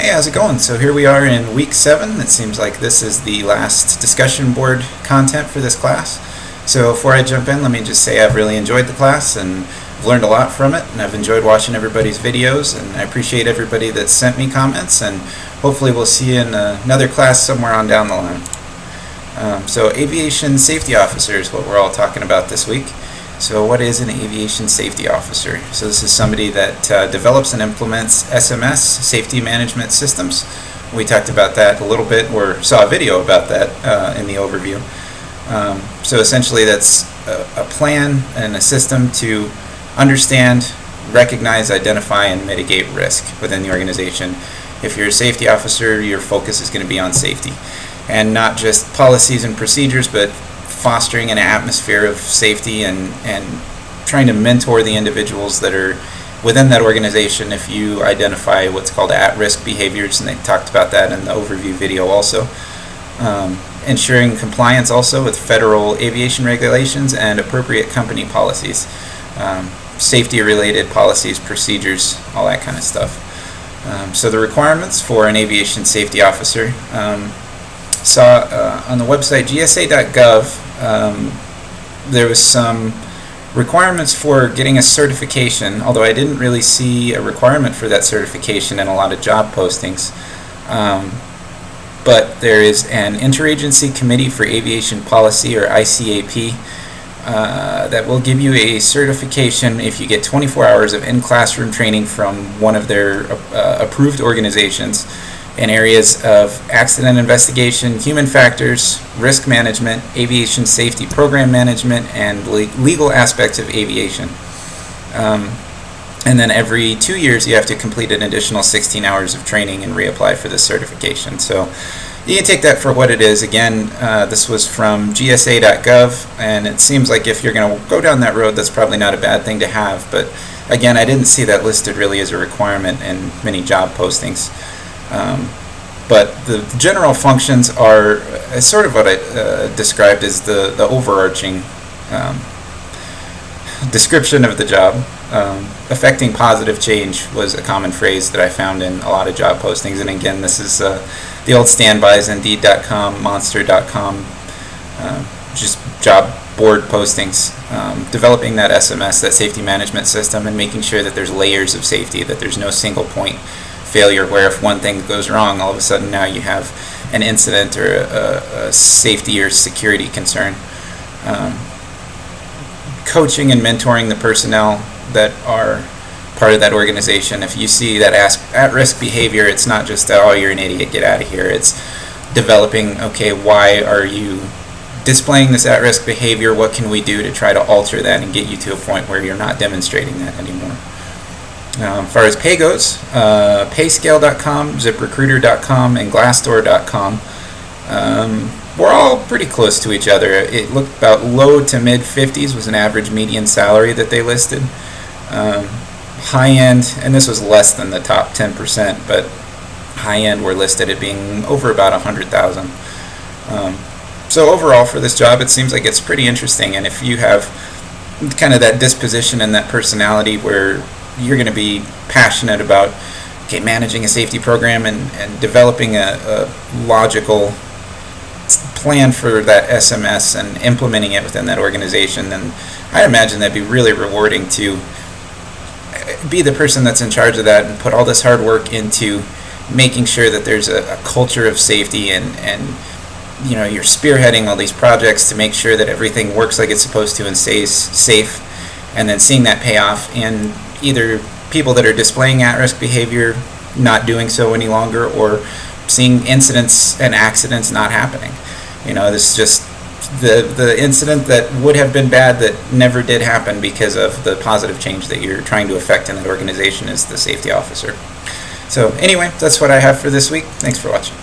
Hey, how's it going? So here we are in week 7. It seems like this is the last discussion board content for this class. So before I jump in, let me just say I've really enjoyed the class and I've learned a lot from it, and I've enjoyed watching everybody's videos, and I appreciate everybody that sent me comments, and hopefully we'll see you in another class somewhere on down the line. So aviation safety officer is what we're all talking about this week. So what is an aviation safety officer? So this is somebody that develops and implements SMS, safety management systems. We talked about that a little bit, or saw a video about that in the overview. So essentially that's a plan and a system to understand, recognize, identify, and mitigate risk within the organization. If you're a safety officer, your focus is going to be on safety, and not just policies and procedures, but fostering an atmosphere of safety and trying to mentor the individuals that are within that organization. If you identify what's called at-risk behaviors, and they talked about that in the overview video also. Ensuring compliance also with federal aviation regulations and appropriate company policies. Safety-related policies, procedures, all that kind of stuff. So the requirements for an aviation safety officer. Saw on the website gsa.gov there was some requirements for getting a certification, although I didn't really see a requirement for that certification in a lot of job postings. But there is an Interagency Committee for Aviation Policy, or ICAP, that will give you a certification if you get 24 hours of in-classroom training from one of their approved organizations in areas of accident investigation, human factors, risk management, aviation safety program management, and legal aspects of aviation. And then every 2 years you have to complete an additional 16 hours of training and reapply for this certification. So you can take that for what it is. Again, this was from gsa.gov, and it seems like if you're going to go down that road, that's probably not a bad thing to have. But again, I didn't see that listed really as a requirement in many job postings. But the general functions are sort of what I described as the overarching description of the job. Affecting positive change was a common phrase that I found in a lot of job postings. And again, this is the old standbys, Indeed.com, Monster.com, just job board postings. Developing that SMS, that safety management system, and making sure that there's layers of safety, that there's no single point failure where if one thing goes wrong, all of a sudden now you have an incident or a safety or security concern. Coaching and mentoring the personnel that are part of that organization. If you see that at-risk behavior, it's not just, oh, you're an idiot, get out of here. It's developing, okay, why are you displaying this at-risk behavior? What can we do to try to alter that and get you to a point where you're not demonstrating that anymore? As far as pay goes, payscale.com, ziprecruiter.com, and glassdoor.com, we're all pretty close to each other. It looked about low to mid 50s was an average median salary that they listed. High end, and this was less than the top 10%, but high end were listed at being over about 100,000. So overall for this job, it seems like it's pretty interesting, and if you have kind of that disposition and that personality where you're going to be passionate about managing a safety program and developing a logical plan for that SMS and implementing it within that organization, then I imagine that'd be really rewarding to be the person that's in charge of that and put all this hard work into making sure that there's a culture of safety, and you know, you're spearheading all these projects to make sure that everything works like it's supposed to and stays safe, and then seeing that pay off in either people that are displaying at-risk behavior not doing so any longer, or seeing incidents and accidents not happening. You know, this is just the incident that would have been bad that never did happen because of the positive change that you're trying to affect in that organization as the safety officer. So anyway, that's what I have for this week. Thanks for watching.